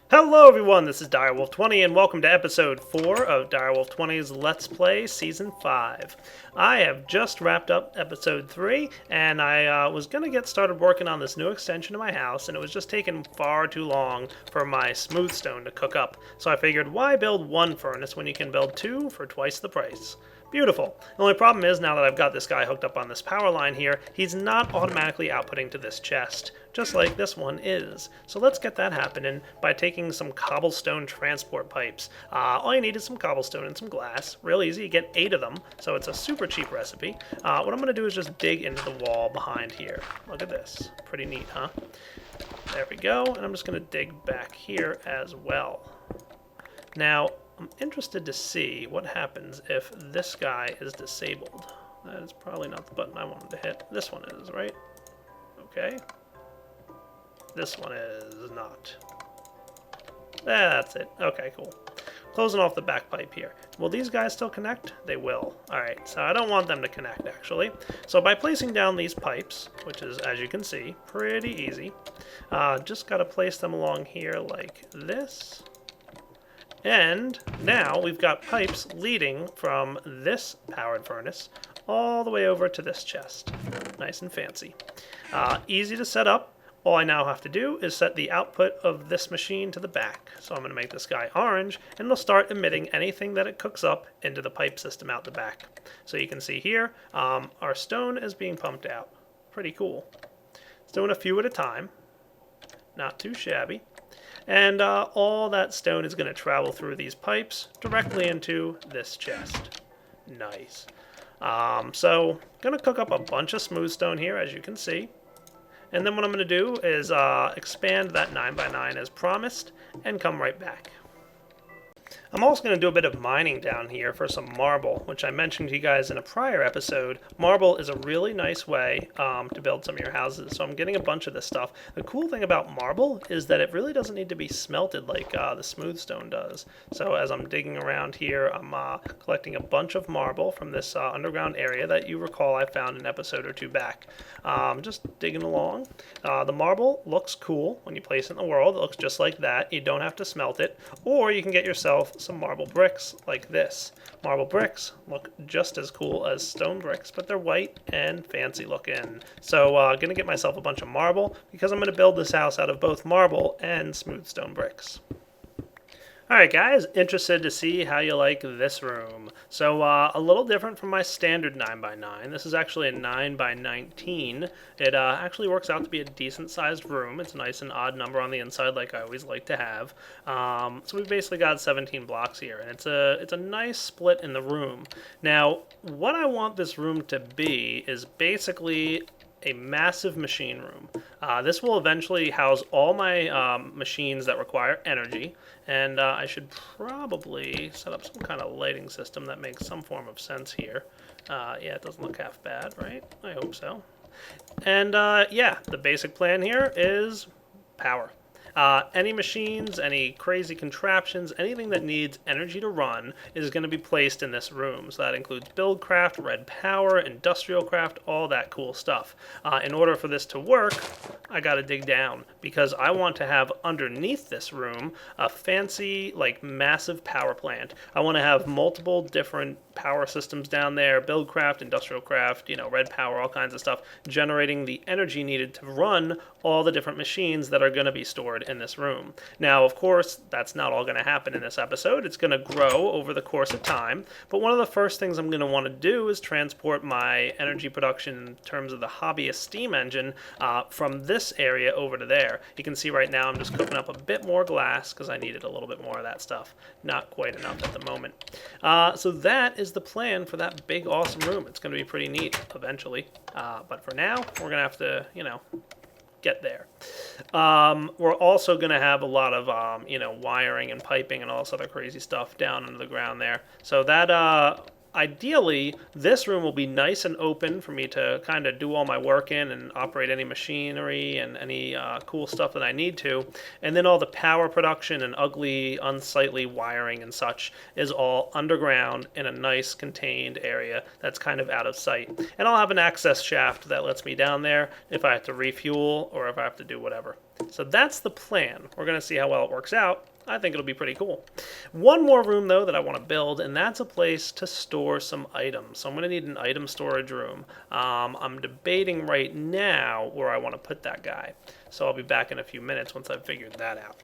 Hello everyone, this is Direwolf20 and welcome to episode 4 of Direwolf20's Let's Play Season 5. I have just wrapped up episode 3 and I was going to get started working on this new extension to my house, and it was just taking far too long for my smooth stone to cook up. So I figured, why build one furnace when you can build two for twice the price? Beautiful. The only problem is, now that I've got this guy hooked up on this power line here, he's not automatically outputting to this chest, just like this one is. So let's get that happening by taking some cobblestone transport pipes. All you need is some cobblestone and some glass. Real easy, you get 8 of them, so it's a super cheap recipe. What I'm going to do is just dig into the wall behind here. Look at this. Pretty neat, huh? There we go, and I'm just going to dig back here as well. Now, I'm interested to see what happens if this guy is disabled. That is probably not the button I wanted to hit. This one is, right? Okay. This one is not. That's it. Okay, cool. Closing off the back pipe here. Will these guys still connect? They will. Alright, so I don't want them to connect, actually. So by placing down these pipes, which is, as you can see, pretty easy, just got to place them along here like this. And now we've got pipes leading from this powered furnace all the way over to this chest. Nice and fancy. Easy to set up. All I now have to do is set the output of this machine to the back. So I'm going to make this guy orange, and it'll start emitting anything that it cooks up into the pipe system out the back. So you can see here, our stone is being pumped out. Pretty cool. It's doing a few at a time. Not too shabby. And all that stone is going to travel through these pipes directly into this chest. Nice. So, going to cook up a bunch of smooth stone here, as you can see. And then what I'm going to do is expand that 9x9 as promised and come right back. I'm also going to do a bit of mining down here for some marble, which I mentioned to you guys in a prior episode. Marble is a really nice way to build some of your houses, so I'm getting a bunch of this stuff. The cool thing about marble is that it really doesn't need to be smelted like the smooth stone does. So as I'm digging around here, I'm collecting a bunch of marble from this underground area that you recall I found an episode or two back. Just digging along. The marble looks cool when you place it in the world. It looks just like that. You don't have to smelt it, or you can get yourself some marble bricks like this. Marble bricks look just as cool as stone bricks, but they're white and fancy looking. So gonna get myself a bunch of marble because I'm gonna build this house out of both marble and smooth stone bricks. Alright guys, interested to see how you like this room. So a little different from my standard 9x9. This is actually a 9x19. It actually works out to be a decent sized room. It's a nice and odd number on the inside like I always like to have. So we've basically got 17 blocks here, and it's a nice split in the room. Now, what I want this room to be is basically a massive machine room. This will eventually house all my machines that require energy, and I should probably set up some kind of lighting system that makes some form of sense here. Yeah, it doesn't look half bad, right? I hope so. And yeah, the basic plan here is power. Any machines, any crazy contraptions, anything that needs energy to run is going to be placed in this room. So that includes buildcraft, red power, industrial craft, all that cool stuff. In order for this to work, I got to dig down because I want to have underneath this room a fancy, like massive power plant. I want to have multiple different power systems down there, buildcraft, industrial craft, red power, all kinds of stuff, generating the energy needed to run all the different machines that are going to be stored in this room. Now, of course, that's not all going to happen in this episode. It's going to grow over the course of time, but one of the first things I'm going to want to do is transport my energy production in terms of the hobbyist steam engine from this area over to there. You can see right now I'm just cooking up a bit more glass because I needed a little bit more of that stuff. Not quite enough at the moment. So that is the plan for that big, awesome room. It's going to be pretty neat eventually, but for now, we're going to have to, get there. We're also going to have a lot of, wiring and piping and all this other crazy stuff down under the ground there. So that Ideally, this room will be nice and open for me to kind of do all my work in and operate any machinery and any cool stuff that I need to. And then all the power production and ugly, unsightly wiring and such is all underground in a nice contained area that's kind of out of sight. And I'll have an access shaft that lets me down there if I have to refuel or if I have to do whatever. So that's the plan. We're going to see how well it works out. I think it'll be pretty cool. One more room, though, that I want to build, and that's a place to store some items. So I'm going to need an item storage room. I'm debating right now where I want to put that guy. So I'll be back in a few minutes once I've figured that out.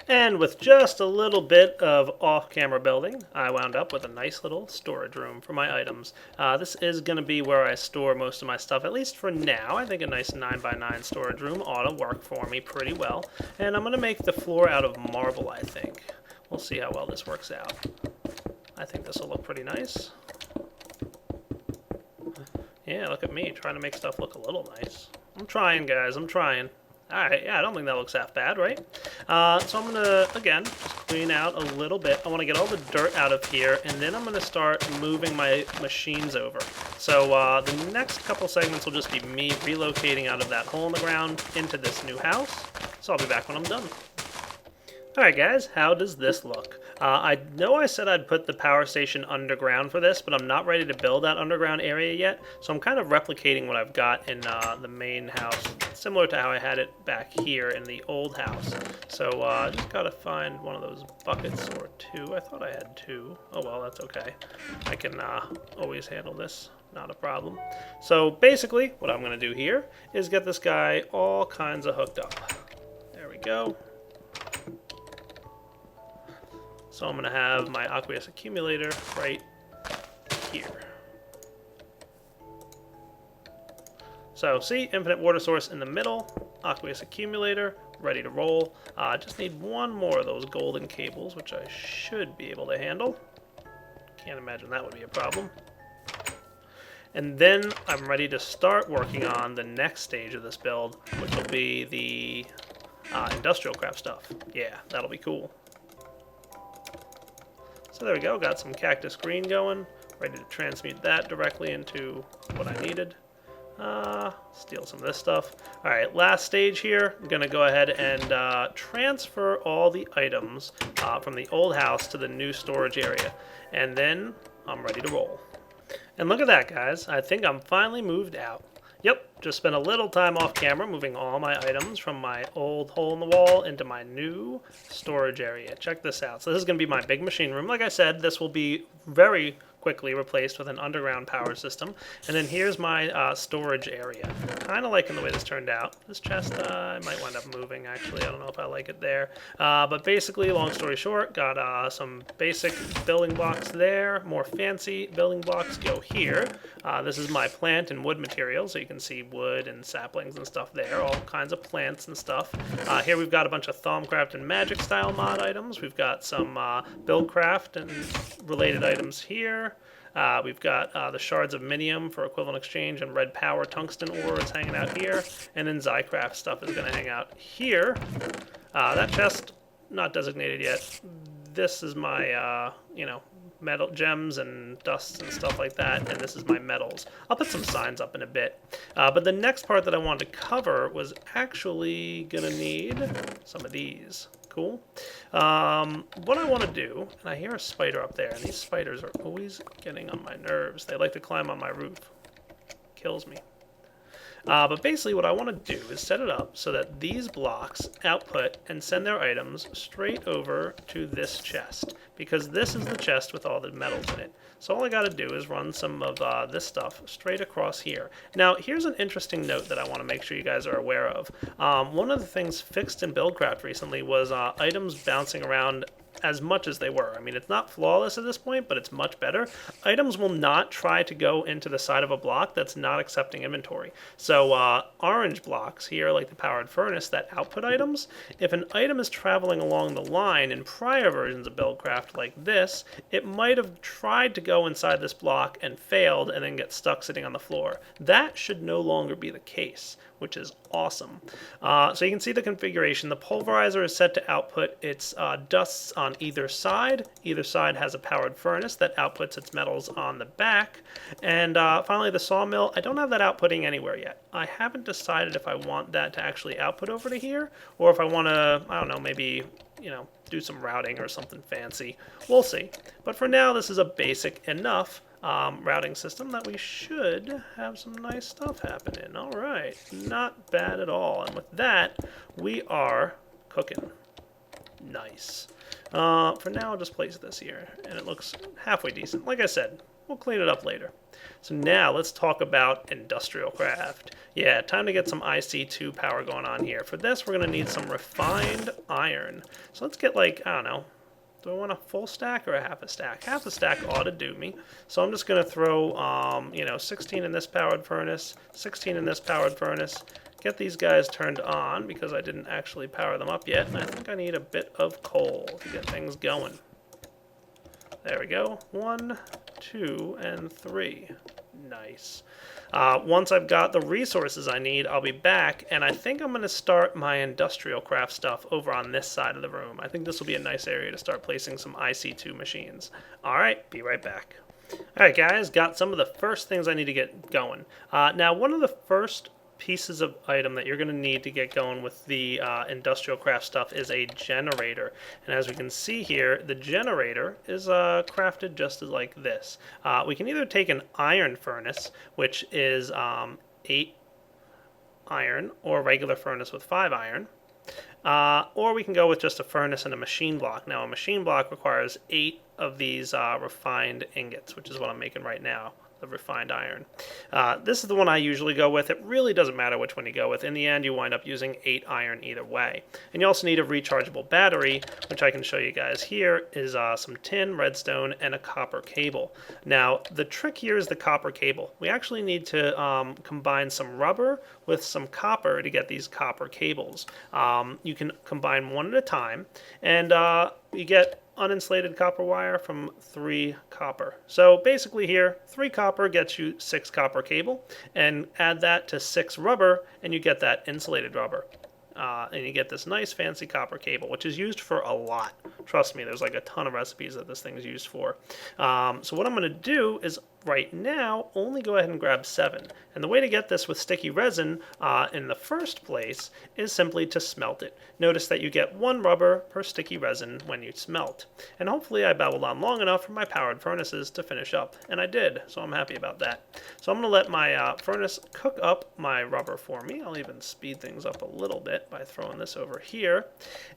And with just a little bit of off-camera building, I wound up with a nice little storage room for my items. This is going to be where I store most of my stuff, at least for now. I think a nice 9x9 storage room ought to work for me pretty well. And I'm going to make the floor out of marble, I think. We'll see how well this works out. I think this will look pretty nice. Yeah, look at me, trying to make stuff look a little nice. I'm trying, guys, I'm trying. Alright, yeah, I don't think that looks half bad, right? So I'm going to, again, just clean out a little bit. I want to get all the dirt out of here, and then I'm going to start moving my machines over. So the next couple segments will just be me relocating out of that hole in the ground into this new house. So I'll be back when I'm done. Alright guys, how does this look? I know I said I'd put the power station underground for this, but I'm not ready to build that underground area yet, so I'm kind of replicating what I've got in the main house, similar to how I had it back here in the old house. So just gotta find one of those buckets or two. I thought I had two. Oh well, that's okay. I can always handle this. Not a problem. So basically, what I'm gonna do here is get this guy all kinds of hooked up. There we go. So I'm going to have my aqueous accumulator right here. So see, infinite water source in the middle, aqueous accumulator, ready to roll. Just need one more of those golden cables, which I should be able to handle. Can't imagine that would be a problem. And then I'm ready to start working on the next stage of this build, which will be the industrial craft stuff. Yeah, that'll be cool. So there we go, got some cactus green going, ready to transmute that directly into what I needed. Steal some of this stuff. Alright, last stage here, I'm going to go ahead and transfer all the items from the old house to the new storage area. And then I'm ready to roll. And look at that, guys, I think I'm finally moved out. Yep, just spent a little time off camera moving all my items from my old hole in the wall into my new storage area. Check this out. So this is going to be my big machine room. Like I said, this will be very quickly replaced with an underground power system. And then here's my storage area. Kind of liking the way this turned out. This chest I might wind up moving, actually. I don't know if I like it there. But basically, long story short, got some basic building blocks there. More fancy building blocks go here. This is my plant and wood material, so you can see wood and saplings and stuff there. All kinds of plants and stuff. Here we've got a bunch of Thaumcraft and Magic style mod items. We've got some Buildcraft and related items here. We've got the shards of minium for equivalent exchange and red power tungsten ore is hanging out here. And then Zycraft stuff is going to hang out here. That chest, not designated yet. This is my, metal gems and dusts and stuff like that. And this is my metals. I'll put some signs up in a bit. But the next part that I wanted to cover was actually going to need some of these. Cool. What I want to do, and I hear a spider up there, and these spiders are always getting on my nerves. They like to climb on my roof. Kills me. But basically what I want to do is set it up so that these blocks output and send their items straight over to this chest, because this is the chest with all the metals in it. So all I got to do is run some of this stuff straight across here. Now here's an interesting note that I want to make sure you guys are aware of. One of the things fixed in Buildcraft recently was items bouncing around as much as they were. I mean, it's not flawless at this point, but it's much better. Items will not try to go into the side of a block that's not accepting inventory. So orange blocks here, like the powered furnace, that output items, if an item is traveling along the line in prior versions of Buildcraft like this, it might have tried to go inside this block and failed and then get stuck sitting on the floor. That should no longer be the case, which is awesome. So you can see the configuration. The pulverizer is set to output its dusts on either side. Either side has a powered furnace that outputs its metals on the back. And finally the sawmill, I don't have that outputting anywhere yet. I haven't decided if I want that to actually output over to here, or if I want to, I don't know, maybe, do some routing or something fancy. We'll see. But for now, this is a basic enough routing system that we should have some nice stuff happen in. All right, not bad at all. And with that, we are cooking. Nice. For now, I'll just place this here, and it looks halfway decent. Like I said, we'll clean it up later. So now let's talk about industrial craft. Yeah, time to get some IC2 power going on here. For this, we're going to need some refined iron. So let's get like, I don't know, do I want a full stack or a half a stack? Half a stack ought to do me. So I'm just going to throw, 16 in this powered furnace, 16 in this powered furnace. Get these guys turned on because I didn't actually power them up yet. And I think I need a bit of coal to get things going. There we go. 1, 2, and 3. Nice. Once I've got the resources I need, I'll be back, and I think I'm going to start my industrial craft stuff over on this side of the room. I think this will be a nice area to start placing some IC2 machines. Alright, be right back. Alright guys, got some of the first things I need to get going. Now, one of the first pieces of item that you're going to need to get going with the industrial craft stuff is a generator. And as we can see here, the generator is crafted just as like this. We can either take an iron furnace, which is 8 iron, or a regular furnace with 5 iron. Or we can go with just a furnace and a machine block. Now, a machine block requires 8 of these refined ingots, which is what I'm making right now. The refined iron. This is the one I usually go with. It really doesn't matter which one you go with. In the end, you wind up using 8 iron either way. And you also need a rechargeable battery, which I can show you guys here, is some tin, redstone, and a copper cable. Now, the trick here is the copper cable. We actually need to combine some rubber with some copper to get these copper cables. You can combine one at a time, and you get uninsulated copper wire from 3 copper. So basically here, 3 copper gets you 6 copper cable, and add that to 6 rubber, and you get that insulated rubber. And you get this nice fancy copper cable, which is used for a lot. Trust me, there's like a ton of recipes that this thing is used for. So what I'm going to do is right now only go ahead and grab 7. And the way to get this with sticky resin in the first place is simply to smelt it. Notice that you get 1 rubber per sticky resin when you smelt. And hopefully I babbled on long enough for my powered furnaces to finish up. And I did, so I'm happy about that. So I'm going to let my furnace cook up my rubber for me. I'll even speed things up a little bit by throwing this over here.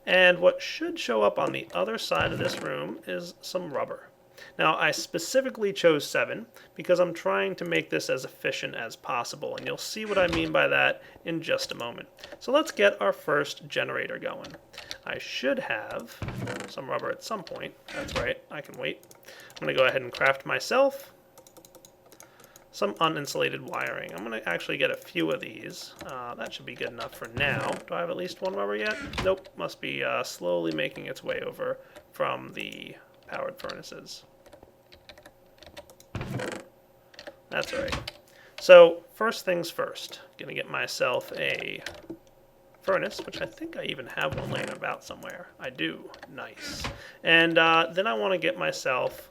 And what should show up on the other side of this room is some rubber. Now, I specifically chose 7 because I'm trying to make this as efficient as possible, and you'll see what I mean by that in just a moment. So let's get our first generator going. I should have some rubber at some point. That's right, I can wait. I'm going to go ahead and craft myself some uninsulated wiring. I'm going to actually get a few of these. That should be good enough for now. Do I have at least 1 rubber yet? Nope, must be slowly making its way over from the powered furnaces. That's right. So first things first, gonna get myself a furnace, which I think I even have one laying about somewhere. I do. Nice. And then I want to get myself,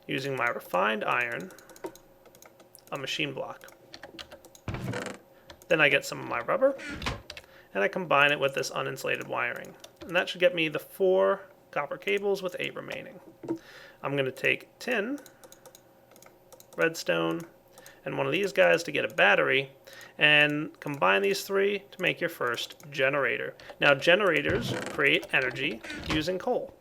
using my refined iron, a machine block. Then I get some of my rubber, and I combine it with this uninsulated wiring. And that should get me the 4 copper cables with 8 remaining. I'm going to take tin, redstone, and one of these guys to get a battery, and combine these 3 to make your first generator. Now, generators create energy using coal.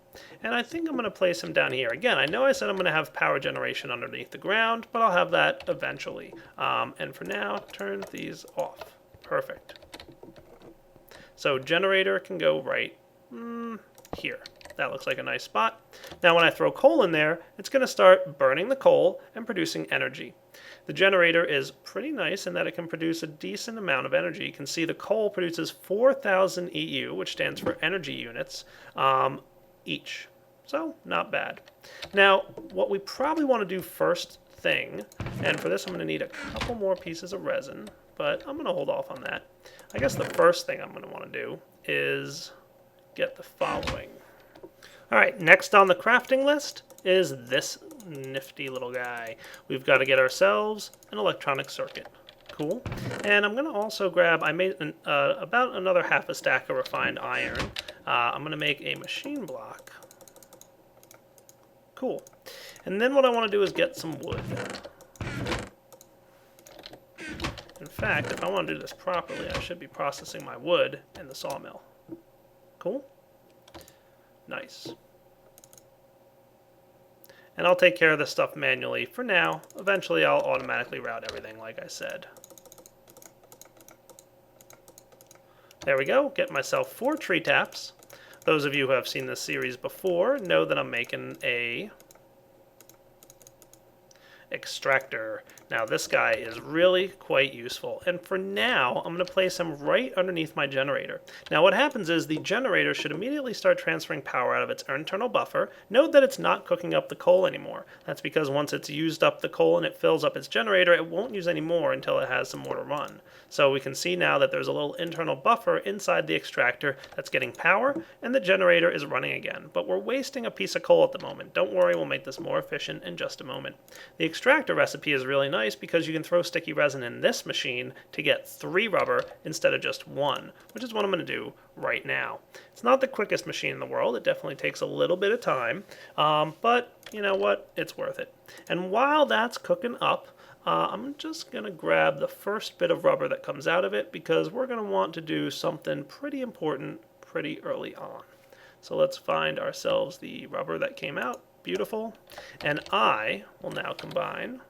And I think I'm going to place them down here. Again, I know I said I'm going to have power generation underneath the ground, but I'll have that eventually. And for now, turn these off. Perfect. So generator can go right here. That looks like a nice spot. Now when I throw coal in there, it's going to start burning the coal and producing energy. The generator is pretty nice in that it can produce a decent amount of energy. You can see the coal produces 4,000 EU, which stands for energy units, each. So not bad. Now what we probably want to do first thing, and for this I'm going to need a couple more pieces of resin, but I'm going to hold off on that. I guess the first thing I'm going to want to do is get the following. Alright, next on the crafting list is this nifty little guy. We've got to get ourselves an electronic circuit. Cool. And I'm going to also grab, I made about another half a stack of refined iron. I'm going to make a machine block. Cool. And then what I want to do is get some wood. In fact, if I want to do this properly, I should be processing my wood in the sawmill. Cool? Nice. And I'll take care of this stuff manually for now. Eventually I'll automatically route everything like I said. There we go, get myself 4 tree taps. Those of you who have seen this series before know that I'm making a extractor. Now this guy is really quite useful, and for now I'm going to place him right underneath my generator. Now what happens is the generator should immediately start transferring power out of its internal buffer. Note that it's not cooking up the coal anymore. That's because once it's used up the coal and it fills up its generator, it won't use any more until it has some more to run. So we can see now that there's a little internal buffer inside the extractor that's getting power, and the generator is running again. But we're wasting a piece of coal at the moment. Don't worry, we'll make this more efficient in just a moment. The extractor recipe is really nice because you can throw sticky resin in this machine to get 3 rubber instead of just 1, which is what I'm going to do right now. It's not the quickest machine in the world. It definitely takes a little bit of time, but you know what? It's worth it. And while that's cooking up, I'm just going to grab the first bit of rubber that comes out of it because we're going to want to do something pretty important pretty early on. So let's find ourselves the rubber that came out. Beautiful. And I will now combine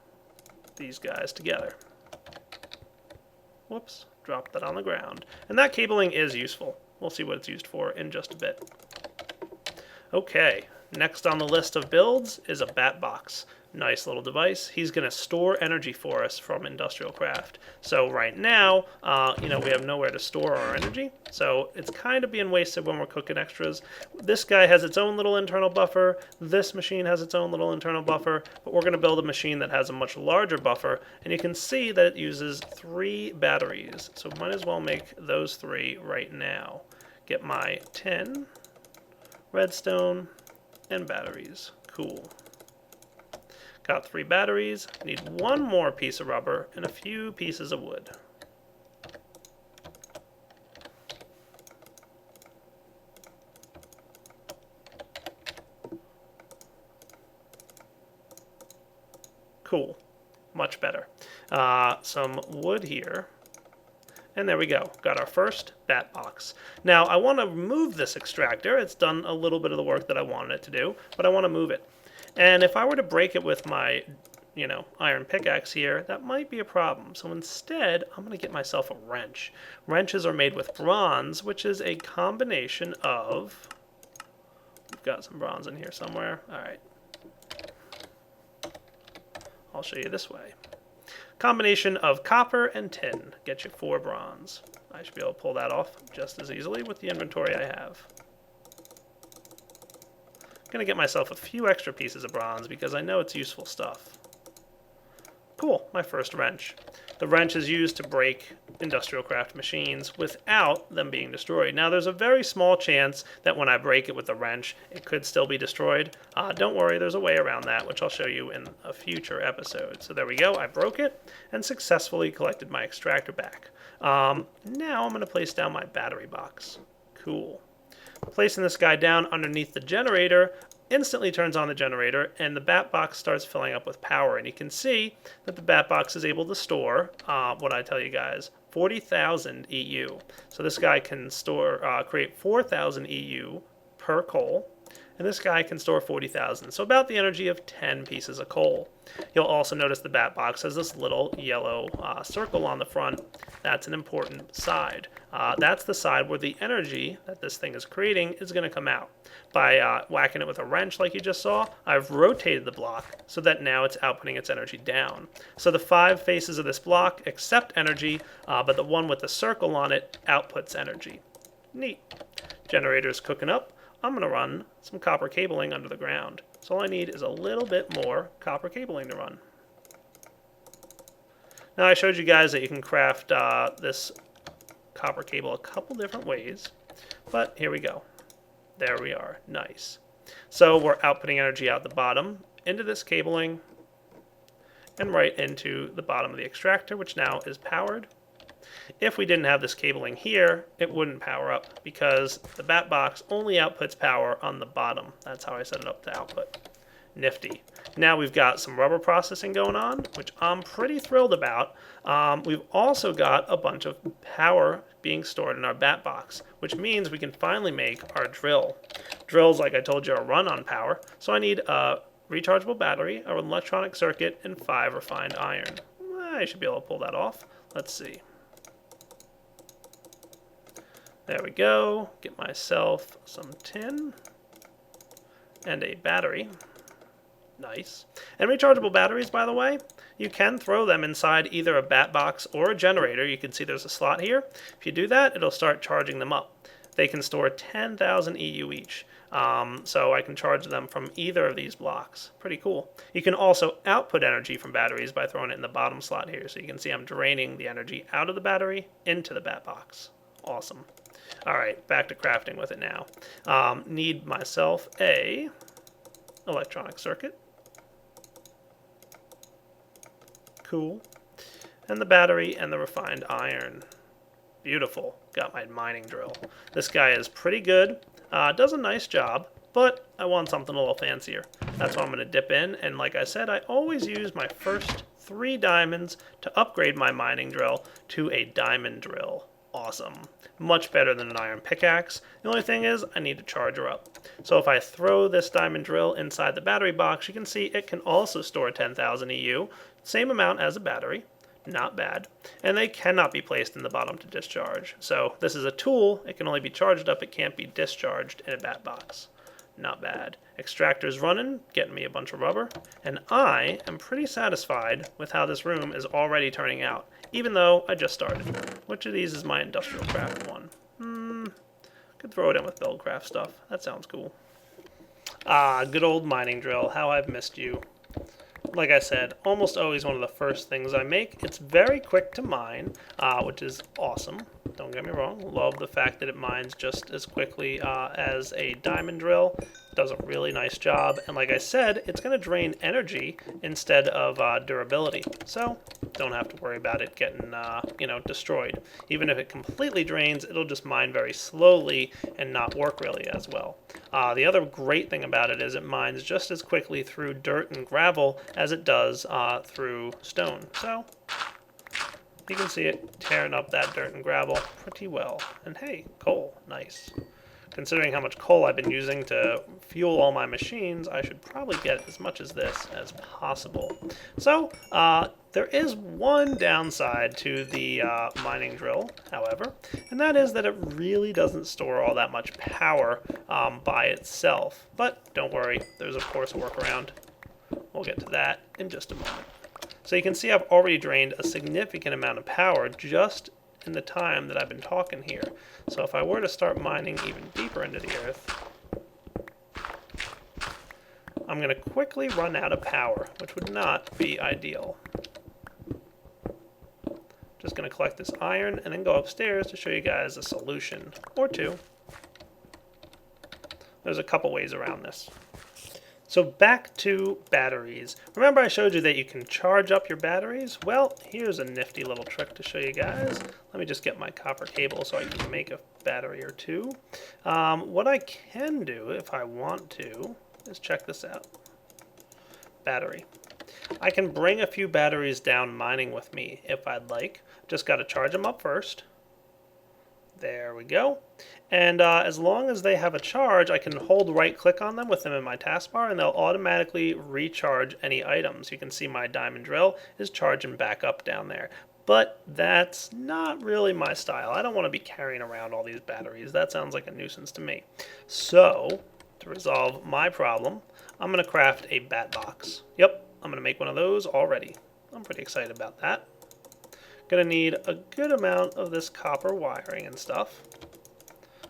these guys together. Whoops, dropped that on the ground. And that cabling is useful. We'll see what it's used for in just a bit. Okay, next on the list of builds is a bat box. Nice little device. He's going to store energy for us from industrial craft. So right now, we have nowhere to store our energy. So it's kind of being wasted when we're cooking extras. This guy has its own little internal buffer. This machine has its own little internal buffer. But we're going to build a machine that has a much larger buffer. And you can see that it uses 3 batteries. So might as well make those 3 right now. Get my tin, redstone, and batteries. Cool. Got 3 batteries, need 1 more piece of rubber, and a few pieces of wood. Cool, much better. Some wood here, and there we go. Got our first bat box. Now I want to move this extractor. It's done a little bit of the work that I wanted it to do, but I want to move it. And if I were to break it with my, iron pickaxe here, that might be a problem. So instead, I'm going to get myself a wrench. Wrenches are made with bronze, which is a combination of... We've got some bronze in here somewhere. All right. I'll show you this way. Combination of copper and tin. Get you 4 bronze. I should be able to pull that off just as easily with the inventory I have. I'm going to get myself a few extra pieces of bronze because I know it's useful stuff. Cool, my first wrench. The wrench is used to break industrial craft machines without them being destroyed. Now there's a very small chance that when I break it with the wrench, it could still be destroyed. Don't worry, there's a way around that, which I'll show you in a future episode. So there we go, I broke it and successfully collected my extractor back. Now I'm going to place down my battery box. Cool. Placing this guy down underneath the generator instantly turns on the generator, and the bat box starts filling up with power. And you can see that the bat box is able to store, what I tell you guys, 40,000 EU. So this guy can create 4,000 EU per coal, and this guy can store 40,000. So about the energy of 10 pieces of coal. You'll also notice the bat box has this little yellow circle on the front. That's an important side. That's the side where the energy that this thing is creating is going to come out. By whacking it with a wrench like you just saw, I've rotated the block so that now it's outputting its energy down. So the 5 faces of this block accept energy, but the one with the circle on it outputs energy. Neat. Generator's cooking up. I'm going to run some copper cabling under the ground. So all I need is a little bit more copper cabling to run. Now I showed you guys that you can craft this copper cable a couple different ways, but here we go. There we are. Nice. So we're outputting energy out the bottom into this cabling and right into the bottom of the extractor, which now is powered. If we didn't have this cabling here, it wouldn't power up because the bat box only outputs power on the bottom. That's how I set it up to output. Nifty. Now we've got some rubber processing going on, which I'm pretty thrilled about. We've also got a bunch of power being stored in our bat box, which means we can finally make our drill. Drills, like I told you, are run on power, so I need a rechargeable battery, an electronic circuit, and 5 refined iron. I should be able to pull that off. Let's see. There we go. Get myself some tin and a battery. Nice. And rechargeable batteries, by the way, you can throw them inside either a bat box or a generator. You can see there's a slot here. If you do that, it'll start charging them up. They can store 10,000 EU each. So I can charge them from either of these blocks. Pretty cool. You can also output energy from batteries by throwing it in the bottom slot here. So you can see I'm draining the energy out of the battery into the bat box. Awesome. All right, back to crafting with it now. Need myself a electronic circuit. Cool. And the battery and the refined iron. Beautiful. Got my mining drill. This guy is pretty good. Does a nice job, but I want something a little fancier. That's what I'm going to dip in. And like I said, I always use my first 3 diamonds to upgrade my mining drill to a diamond drill. Awesome. Much better than an iron pickaxe. The only thing is I need to charge her up. So if I throw this diamond drill inside the battery box, you can see it can also store 10,000 EU. Same amount as a battery. Not bad. And they cannot be placed in the bottom to discharge. So this is a tool. It can only be charged up. It can't be discharged in a bat box. Not bad. Extractor's running, getting me a bunch of rubber. And I am pretty satisfied with how this room is already turning out, even though I just started. Which of these is my industrial craft one? Could throw it in with buildcraft stuff. That sounds cool. Good old mining drill. How I've missed you. Like I said, almost always one of the first things I make. It's very quick to mine, which is awesome. Don't get me wrong. Love the fact that it mines just as quickly as a diamond drill. Does a really nice job. And like I said, it's going to drain energy instead of durability. So don't have to worry about it getting destroyed. Even if it completely drains, it'll just mine very slowly and not work really as well. The other great thing about it is it mines just as quickly through dirt and gravel as it does through stone. So you can see it tearing up that dirt and gravel pretty well. And hey, coal, nice. Considering how much coal I've been using to fuel all my machines, I should probably get as much as this as possible. So, there is one downside to the mining drill, however, and that is that it really doesn't store all that much power by itself. But don't worry, there's of course a workaround. We'll get to that in just a moment. So you can see I've already drained a significant amount of power just in the time that I've been talking here. So if I were to start mining even deeper into the earth, I'm going to quickly run out of power, which would not be ideal. Just going to collect this iron and then go upstairs to show you guys a solution or two. There's a couple ways around this. So back to batteries. Remember I showed you that you can charge up your batteries? Well, here's a nifty little trick to show you guys. Let me just get my copper cable so I can make a battery or two. What I can do if I want to is check this out. Battery. I can bring a few batteries down mining with me if I'd like. Just got to charge them up first. There we go. And as long as they have a charge, I can hold right-click on them with them in my taskbar, and they'll automatically recharge any items. You can see my diamond drill is charging back up down there. But that's not really my style. I don't want to be carrying around all these batteries. That sounds like a nuisance to me. So, to resolve my problem, I'm going to craft a bat box. Yep, I'm going to make one of those already. I'm pretty excited about that. Going to need a good amount of this copper wiring and stuff.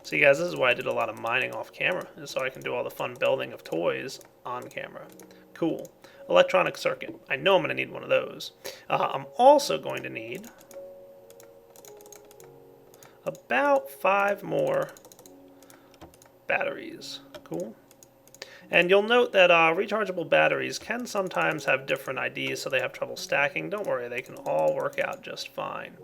See guys, this is why I did a lot of mining off camera, is so I can do all the fun building of toys on camera. Cool. Electronic circuit. I know I'm going to need one of those. I'm also going to need about 5 more batteries. Cool. And you'll note that rechargeable batteries can sometimes have different IDs, so they have trouble stacking. Don't worry, they can all work out just fine.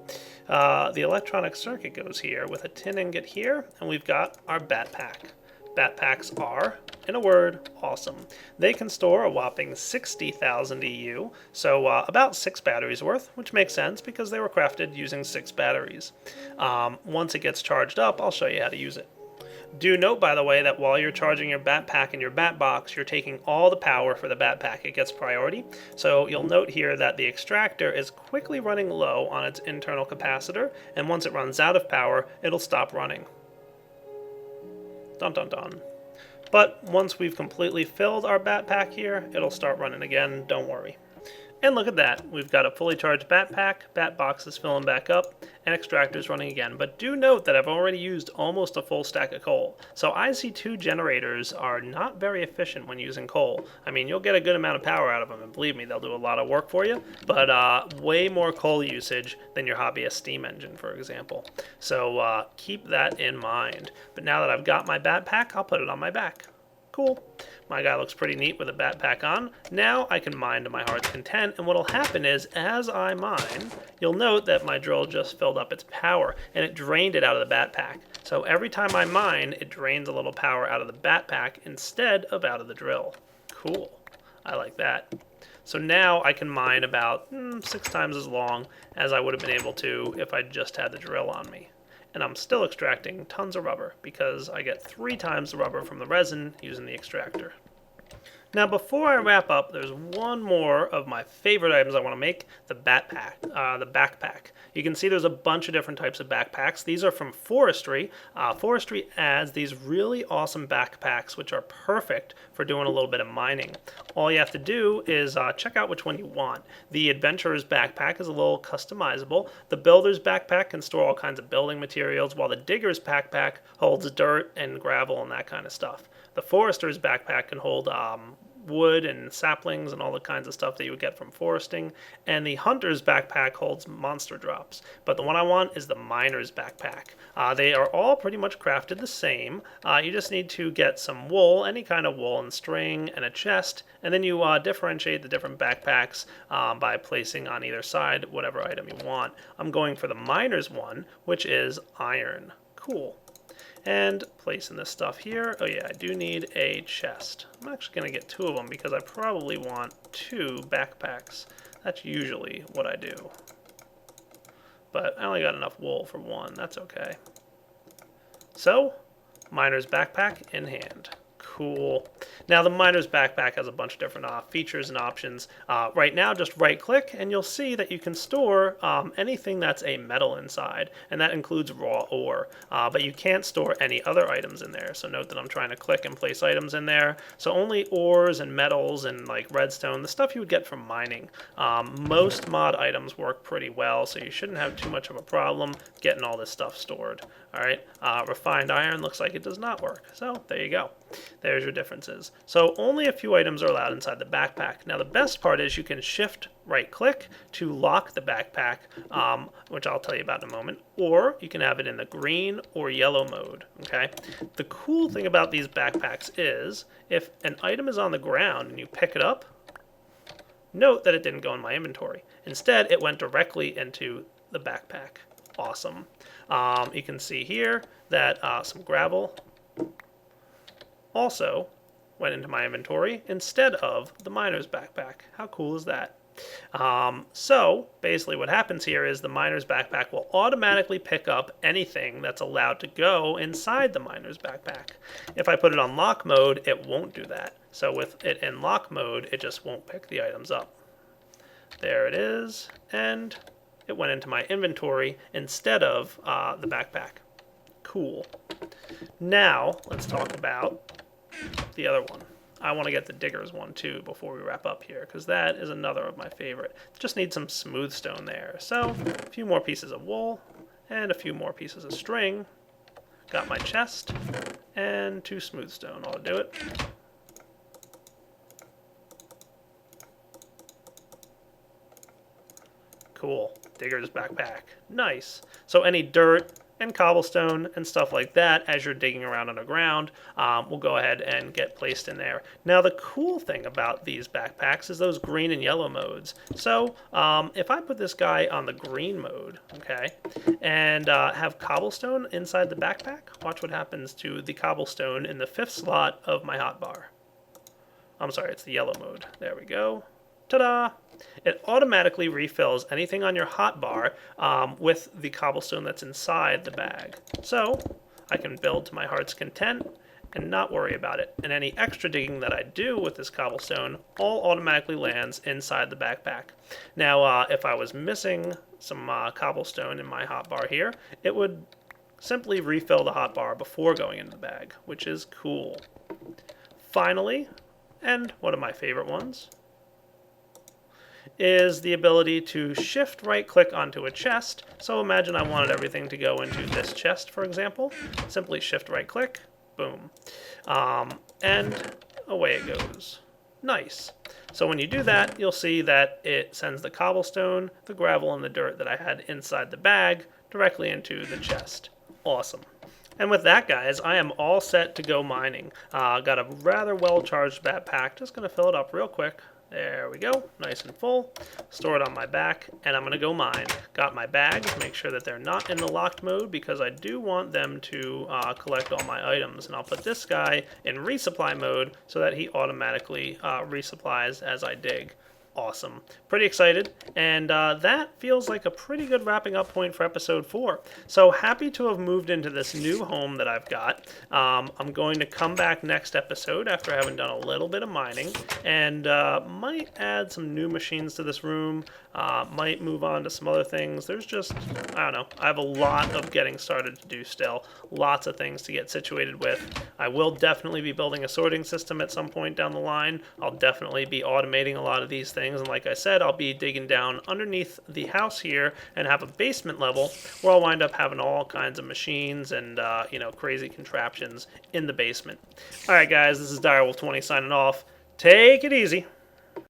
The electronic circuit goes here with a tin ingot here, and we've got our bat pack. Backpacks are, in a word, awesome. They can store a whopping 60,000 EU, so about 6 batteries worth, which makes sense because they were crafted using 6 batteries. Once it gets charged up, I'll show you how to use it. Do note, by the way, that while you're charging your backpack and your bat box, you're taking all the power for the backpack. It gets priority. So you'll note here that the extractor is quickly running low on its internal capacitor, and once it runs out of power, it'll stop running. Dun dun dun. But once we've completely filled our backpack here, it'll start running again, don't worry. And look at that, we've got a fully charged backpack, bat box is filling back up, and extractor's running again. But do note that I've already used almost a full stack of coal. So IC2 generators are not very efficient when using coal. I mean, you'll get a good amount of power out of them, and believe me, they'll do a lot of work for you, but way more coal usage than your hobbyist steam engine, for example. So keep that in mind. But now that I've got my backpack, I'll put it on my back. Cool. My guy looks pretty neat with a backpack on. Now I can mine to my heart's content, and what'll happen is, as I mine, you'll note that my drill just filled up its power, and it drained it out of the backpack. So every time I mine, it drains a little power out of the backpack instead of out of the drill. Cool. I like that. So now I can mine about 6 times as long as I would have been able to if I just had the drill on me. And I'm still extracting tons of rubber because I get 3 times the rubber from the resin using the extractor. Now before I wrap up, there's one more of my favorite items I want to make, the backpack. You can see there's a bunch of different types of backpacks. These are from Forestry. Forestry adds these really awesome backpacks which are perfect for doing a little bit of mining. All you have to do is check out which one you want. The Adventurer's backpack is a little customizable. The Builder's backpack can store all kinds of building materials, while the Digger's backpack holds dirt and gravel and that kind of stuff. The Forester's backpack can hold wood and saplings and all the kinds of stuff that you would get from foresting, and the Hunter's backpack holds monster drops. But the one I want is the Miner's backpack. They are all pretty much crafted the same. You just need to get some wool, any kind of wool and string, and a chest, and then you differentiate the different backpacks by placing on either side whatever item you want. I'm going for the Miner's one, which is iron. Cool. And placing this stuff here. Oh yeah, I do need a chest. I'm actually going to get 2 of them because I probably want 2 backpacks. That's usually what I do. But I only got enough wool for 1. That's okay. So, Miner's backpack in hand. Cool. Now the Miner's backpack has a bunch of different features and options. Right now, just right click and you'll see that you can store anything that's a metal inside, and that includes raw ore. But you can't store any other items in there. So note that I'm trying to click and place items in there. So only ores and metals and like redstone, the stuff you would get from mining. Most mod items work pretty well, so you shouldn't have too much of a problem getting all this stuff stored. All right. Refined iron looks like it does not work. So there you go. There's your differences. So only a few items are allowed inside the backpack. Now the best part is you can shift right click to lock the backpack, which I'll tell you about in a moment, or you can have it in the green or yellow mode. Okay. The cool thing about these backpacks is if an item is on the ground and you pick it up, note that it didn't go in my inventory. Instead, it went directly into the backpack. Awesome. You can see here that some gravel also went into my inventory instead of the Miner's backpack. How cool is that? So basically what happens here is the Miner's backpack will automatically pick up anything that's allowed to go inside the Miner's backpack. If I put it on lock mode, it won't do that. So with it in lock mode, it just won't pick the items up. There it is, and it went into my inventory instead of the backpack. Cool. Now, let's talk about the other one. I want to get the Digger's one too before we wrap up here, because that is another of my favorite. Just need some smooth stone there. So, a few more pieces of wool, and a few more pieces of string. Got my chest, and 2 smooth stone. I'll do it. Cool. Digger's backpack. Nice. So any dirt, and cobblestone and stuff like that as you're digging around underground will go ahead and get placed in there. Now the cool thing about these backpacks is those green and yellow modes. So if I put this guy on the green mode, okay, and have cobblestone inside the backpack, watch what happens to the cobblestone in the 5th slot of my hotbar. I'm sorry, it's the yellow mode. There we go. Ta-da! It automatically refills anything on your hotbar with the cobblestone that's inside the bag. So I can build to my heart's content and not worry about it. And any extra digging that I do with this cobblestone all automatically lands inside the backpack. Now, if I was missing some cobblestone in my hotbar here, it would simply refill the hotbar before going into the bag, which is cool. Finally, and one of my favorite ones, is the ability to shift right click onto a chest. So imagine I wanted everything to go into this chest, for example. Simply shift right click, boom. And away it goes. Nice. So when you do that, you'll see that it sends the cobblestone, the gravel, and the dirt that I had inside the bag directly into the chest. Awesome. And with that, guys, I am all set to go mining. Got a rather well-charged backpack. Just going to fill it up real quick. There we go, nice and full. Store it on my back, and I'm going to go mine. Got my bags, make sure that they're not in the locked mode because I do want them to collect all my items. And I'll put this guy in resupply mode so that he automatically resupplies as I dig. Awesome. Pretty excited, and that feels like a pretty good wrapping up point for episode 4. So happy to have moved into this new home that I've got. I'm going to come back next episode after having done a little bit of mining, and might add some new machines to this room, might move on to some other things. There's just, I don't know, I have a lot of getting started to do still. Lots of things to get situated with. I will definitely be building a sorting system at some point down the line. I'll definitely be automating a lot of these things, and like I said, I'll be digging down underneath the house here and have a basement level where I'll wind up having all kinds of machines and crazy contraptions in the basement. Alright guys, this is Direwolf20 signing off. Take it easy.